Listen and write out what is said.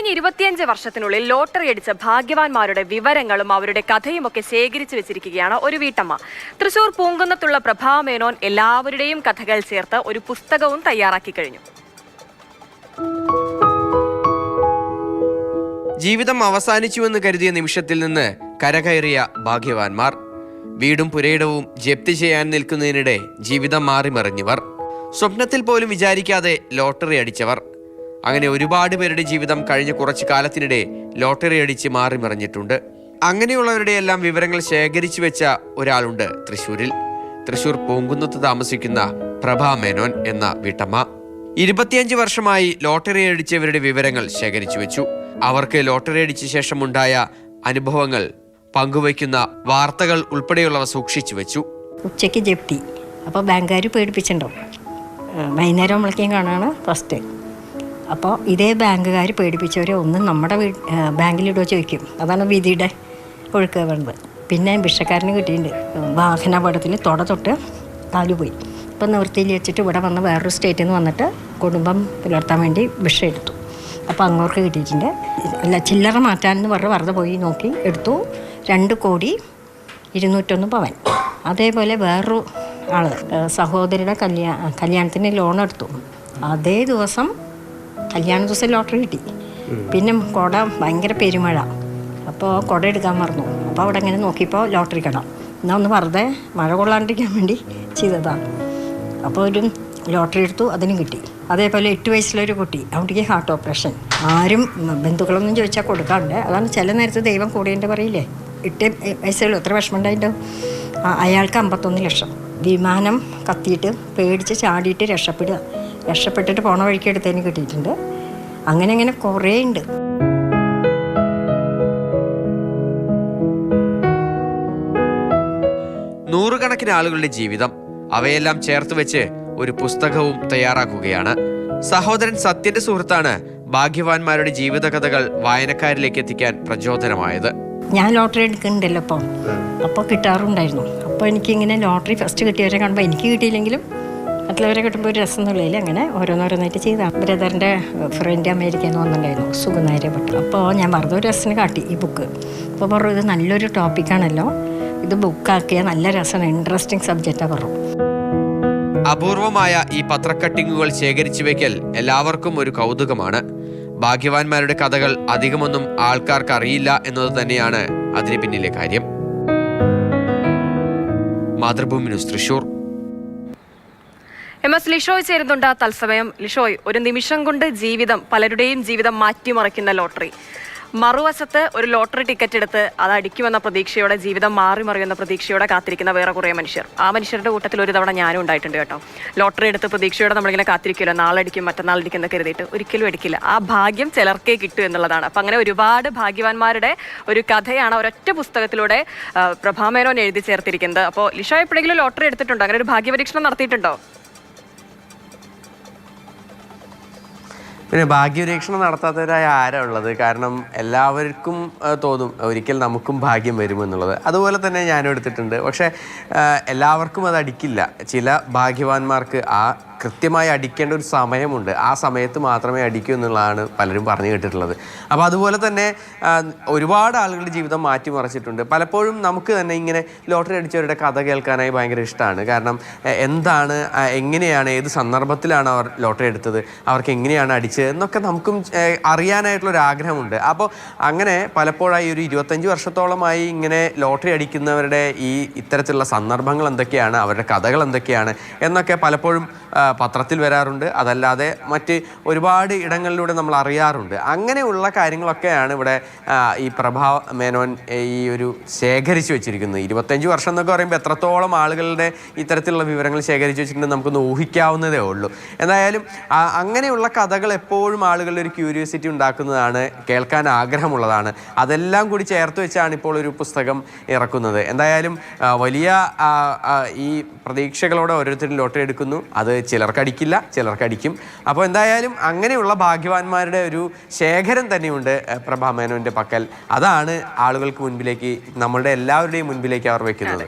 കഴിഞ്ഞ 25 വർഷത്തിനുള്ളിൽ ലോട്ടറി അടിച്ച ഭാഗ്യവാന്മാരുടെ വിവരങ്ങളും അവരുടെ കഥയുമൊക്കെ ശേഖരിച്ചു വെച്ചിരിക്കുകയാണ് ഒരു വീട്ടമ്മ. തൃശൂർ പൂങ്കുന്നത്തുള്ള പ്രഭാ മേനോൻ എല്ലാവരുടെയും കഥകൾ ചേർത്ത് ഒരു പുസ്തകവും തയ്യാറാക്കി കഴിഞ്ഞു. ജീവിതം അവസാനിച്ചുവെന്ന് കരുതിയ നിമിഷത്തിൽ നിന്ന് കരകയറിയ ഭാഗ്യവാന്മാർ, വീടും പുരയിടവും ജപ്തി ചെയ്യാൻ നിൽക്കുന്നതിനിടെ ജീവിതം മാറിമറിഞ്ഞവർ, സ്വപ്നത്തിൽ പോലും വിചാരിക്കാതെ ലോട്ടറി അടിച്ചവർ, അങ്ങനെ ഒരുപാട് പേരുടെ ജീവിതം കഴിഞ്ഞ കുറച്ചു കാലത്തിനിടെ ലോട്ടറി അടിച്ച് മാറിമറിഞ്ഞിട്ടുണ്ട്. അങ്ങനെയുള്ളവരുടെ എല്ലാം വിവരങ്ങൾ ശേഖരിച്ചു വെച്ച ഒരാളുണ്ട് തൃശ്ശൂരിൽ. തൃശ്ശൂർ പൂങ്കുന്നത്ത് താമസിക്കുന്ന പ്രഭാ മേനോൻ എന്ന വീട്ടമ്മ 25 വർഷമായി ലോട്ടറി അടിച്ചവരുടെ വിവരങ്ങൾ ശേഖരിച്ചു വെച്ചു. അവർക്ക് ലോട്ടറി അടിച്ച ശേഷമുണ്ടായ അനുഭവങ്ങൾ പങ്കുവയ്ക്കുന്ന വാർത്തകൾ ഉൾപ്പെടെയുള്ളവ സൂക്ഷിച്ചു വെച്ചു. ഉച്ചയ്ക്ക് ജപ്തി, അപ്പോൾ ബാങ്കുകാർ പേടിപ്പിച്ചിട്ടുണ്ടാവും. വൈകുന്നേരം നമ്മളേക്കും കാണാണ് ഫസ്റ്റ്. അപ്പോൾ ഇതേ ബാങ്കുകാർ പേടിപ്പിച്ചവരെ ഒന്നും നമ്മുടെ ബാങ്കിലിടുക ചോദിക്കും. അതാണ് വിധിയുടെ ഒഴുക്ക് വേണ്ടത്. പിന്നെ ഭിക്ഷക്കാരന് കിട്ടിയിട്ടുണ്ട്. വാഹനാപകടത്തിൽ തൊട്ട് കാലു പോയി. ഇപ്പം നിവൃത്തിയിൽ വെച്ചിട്ട് ഇവിടെ വന്ന് വേറൊരു സ്റ്റേറ്റിൽ നിന്ന് വന്നിട്ട് കുടുംബം പുലർത്താൻ വേണ്ടി ഭിക്ഷ എടുത്തു. അപ്പോൾ അങ്ങോട്ട് കിട്ടിയിട്ടുണ്ട്. അല്ല, ചില്ലറ മാറ്റാനെന്ന് പറഞ്ഞ് വെറുതെ പോയി നോക്കി എടുത്തു. 2,201 പവൻ. അതേപോലെ വേറൊരു ആൾ സഹോദരിയുടെ കല്യാണത്തിന് ലോൺ എടുത്തു. അതേ ദിവസം കല്യാണ ദിവസം ലോട്ടറി കിട്ടി. പിന്നെ കുട ഭയങ്കര പെരുമഴ, അപ്പോൾ കുട എടുക്കാൻ മറന്നു. അപ്പോൾ അവിടെ ഇങ്ങനെ നോക്കിയപ്പോൾ ലോട്ടറി കട. എന്നാൽ ഒന്ന് വെറുതെ മഴ കൊള്ളാണ്ടിരിക്കാൻ വേണ്ടി ചെയ്തതാണ്. അപ്പോൾ ഒരു ലോട്ടറി എടുത്തു, അതിനും കിട്ടി. അതേപോലെ 8 വയസ്സിലൊരു കുട്ടി, അവിടേക്ക് ഹാർട്ട് ഓപ്പറേഷൻ. ആരും ബന്ധുക്കളൊന്നും ചോദിച്ചാൽ കൊടുക്കാറുണ്ട്. അതാണ് ചില നേരത്ത് ദൈവം കൂടിയുണ്ട് പറയില്ലേ. 8 വയസ്സുള്ളൂ, എത്ര വിഷമം ഉണ്ടായിട്ടുണ്ടോ. അയാൾക്ക് 51 ലക്ഷം. വിമാനം കത്തിയിട്ട് പേടിച്ച് ചാടിയിട്ട് രക്ഷപ്പെട്ടിട്ട് പോണ വഴിക്ക് എടുത്തതിന് കിട്ടിയിട്ടുണ്ട്. അങ്ങനെ കുറേ ഉണ്ട്. നൂറുകണക്കിന് ആളുകളുടെ ജീവിതം, അവയെല്ലാം ചേർത്ത് വെച്ച് ഒരു പുസ്തകവും തയ്യാറാക്കുകയാണ്. സഹോദരൻ സത്യന്റെ സുഹൃത്താണ് ഭാഗ്യവാന്മാരുടെ ജീവിതകഥകൾ വായനക്കാരിലേക്ക് എത്തിക്കാൻ പ്രചോദനമായത്. ഞാൻ ലോട്ടറി എടുക്കുന്നുണ്ടല്ലോ അപ്പോൾ കിട്ടാറുണ്ടായിരുന്നു. അപ്പോൾ എനിക്കിങ്ങനെ ലോട്ടറി ഫസ്റ്റ് കിട്ടിയവരെ കാണുമ്പോൾ എനിക്ക് കിട്ടിയില്ലെങ്കിലും മറ്റുള്ളവരെ കിട്ടുമ്പോൾ ഒരു രസം എന്നുള്ളതിൽ അങ്ങനെ ഓരോന്നോരോന്നായിട്ട് ചെയ്താണ്. ബ്രദറിൻ്റെ ഫ്രണ്ട് അമേരിക്കയിൽ നിന്ന് വന്നിട്ടുണ്ടായിരുന്നു, സുഖനാര്യപ്പെട്ടു. അപ്പോൾ ഞാൻ വെറുതെ ഒരു രസത്തിന് കാട്ടി ഈ ബുക്ക്. അപ്പോൾ പറഞ്ഞു, ഇത് നല്ലൊരു ടോപ്പിക്കാണല്ലോ, ഇത് ബുക്കാക്കിയാൽ നല്ല രസമാണ്, ഇൻട്രസ്റ്റിംഗ് സബ്ജക്റ്റാണ് പറഞ്ഞു. അപൂർവമായ ഈ പത്രക്കട്ടിങ്ങുകൾ ശേഖരിച്ചു വയ്ക്കൽ എല്ലാവർക്കും ഒരു കൗതുകമാണ്. ഭാഗ്യവാന്മാരുടെ കഥകൾ അധികമൊന്നും ആൾക്കാർക്ക് അറിയില്ല എന്നത് തന്നെയാണ് അതിന് പിന്നിലെ കാര്യം. മാതൃഭൂമി ന്യൂസ്, തൃശൂർ. MS ലിഷോയ് ചേരുന്നുണ്ട് തത്സമയം. ലിഷോയ്, ഒരു നിമിഷം കൊണ്ട് പലരുടെയും ജീവിതം മാറ്റിമറിക്കുന്ന ലോട്ടറി. മറുവശത്ത് ഒരു ലോട്ടറി ടിക്കറ്റ് എടുത്ത് അത് അടിക്കുമെന്ന പ്രതീക്ഷയോടെ, ജീവിതം മാറിമറിയുന്ന പ്രതീക്ഷയോടെ കാത്തിരിക്കുന്ന വേറെ കുറേ മനുഷ്യർ. ആ മനുഷ്യരുടെ കൂട്ടത്തിൽ ഒരു തവണ ഞാനും ഉണ്ടായിട്ടുണ്ട് കേട്ടോ. ലോട്ടറി എടുത്ത് പ്രതീക്ഷയോടെ നമ്മളിങ്ങനെ കാത്തിരിക്കുമല്ലോ, നാളെ അടിക്കും മറ്റന്നാൾ അടിക്കും എന്നൊക്കെ കരുതിയിട്ട് ഒരിക്കലും അടിക്കില്ല. ആ ഭാഗ്യം ചിലർക്കേ കിട്ടൂ എന്നുള്ളതാണ്. അപ്പം അങ്ങനെ ഒരുപാട് ഭാഗ്യവാന്മാരുടെ ഒരു കഥയാണ് ഒരൊറ്റ പുസ്തകത്തിലൂടെ പ്രഭാ മേനോൻ എഴുതി ചേർത്തിരിക്കുന്നത്. അപ്പോൾ ലിഷോ എപ്പോഴെങ്കിലും ലോട്ടറി എടുത്തിട്ടുണ്ടോ? അങ്ങനെ ഒരു ഭാഗ്യപരീക്ഷണം നടത്തിയിട്ടുണ്ടോ? പിന്നെ ഭാഗ്യപരീക്ഷണം നടത്താത്തവരായ ആരാ ഉള്ളത്? കാരണം എല്ലാവർക്കും തോന്നും ഒരിക്കൽ നമുക്കും ഭാഗ്യം വരുമെന്നുള്ളത്. അതുപോലെ തന്നെ ഞാനും എടുത്തിട്ടുണ്ട്. പക്ഷേ എല്ലാവർക്കും അത് അടിക്കില്ല. ചില ഭാഗ്യവാന്മാർക്ക് കൃത്യമായി അടിക്കേണ്ട ഒരു സമയമുണ്ട്. ആ സമയത്ത് മാത്രമേ അടിക്കൂ എന്നുള്ളതാണ് പലരും പറഞ്ഞു കേട്ടിട്ടുള്ളത്. അപ്പോൾ അതുപോലെ തന്നെ ഒരുപാട് ആളുകളുടെ ജീവിതം മാറ്റിമറിച്ചിട്ടുണ്ട്. പലപ്പോഴും നമുക്ക് തന്നെ ഇങ്ങനെ ലോട്ടറി അടിച്ചവരുടെ കഥ കേൾക്കാനായി ഭയങ്കര ഇഷ്ടമാണ്. കാരണം എന്താണ്, എങ്ങനെയാണ്, ഏത് സന്ദർഭത്തിലാണ് അവർ ലോട്ടറി എടുത്തത്, അവർക്ക് എങ്ങനെയാണ് അടിച്ചത് എന്നൊക്കെ നമുക്കും അറിയാനായിട്ടുള്ളൊരു ആഗ്രഹമുണ്ട്. അപ്പോൾ അങ്ങനെ പലപ്പോഴായി ഒരു 25 വർഷത്തോളമായി ഇങ്ങനെ ലോട്ടറി അടിക്കുന്നവരുടെ ഇത്തരത്തിലുള്ള സന്ദർഭങ്ങൾ എന്തൊക്കെയാണ്, അവരുടെ കഥകൾ എന്തൊക്കെയാണ് എന്നൊക്കെ പലപ്പോഴും പത്രത്തിൽ വരാറുണ്ട്. അതല്ലാതെ മറ്റ് ഒരുപാട് ഇടങ്ങളിലൂടെ നമ്മൾ അറിയാറുണ്ട്. അങ്ങനെയുള്ള കാര്യങ്ങളൊക്കെയാണ് ഇവിടെ ഈ പ്രഭാ മേനോൻ ഈ ഒരു ശേഖരിച്ചു വെച്ചിരിക്കുന്നത്. 25 വർഷം എന്നൊക്കെ പറയുമ്പോൾ എത്രത്തോളം ആളുകളുടെ ഇത്തരത്തിലുള്ള വിവരങ്ങൾ ശേഖരിച്ചു വെച്ചിട്ടുണ്ടെന്ന് നമുക്കൊന്ന് ഊഹിക്കാവുന്നതേ ഉള്ളൂ. എന്തായാലും അങ്ങനെയുള്ള കഥകൾ എപ്പോഴും ആളുകളുടെ ഒരു ക്യൂരിയോസിറ്റി ഉണ്ടാക്കുന്നതാണ്, കേൾക്കാൻ ആഗ്രഹമുള്ളതാണ്. അതെല്ലാം കൂടി ചേർത്ത് വെച്ചാണ് ഇപ്പോൾ ഒരു പുസ്തകം ഇറക്കുന്നത്. എന്തായാലും വലിയ ഈ പ്രതീക്ഷകളോടെ ഓരോരുത്തരും ലോട്ടറി എടുക്കുന്നു. അത് ചിലർക്ക് അടിക്കില്ല, ചിലർക്ക് അടിക്കും. അപ്പോൾ എന്തായാലും അങ്ങനെയുള്ള ഭാഗ്യവാന്മാരുടെ ഒരു ശേഖരം തന്നെയുണ്ട് പ്രഭാ മേനോന്റെ പക്കൽ. അതാണ് ആളുകൾക്ക് മുൻപിലേക്ക്, നമ്മളുടെ എല്ലാവരുടെയും മുൻപിലേക്ക് അവർ വെക്കുന്നത്.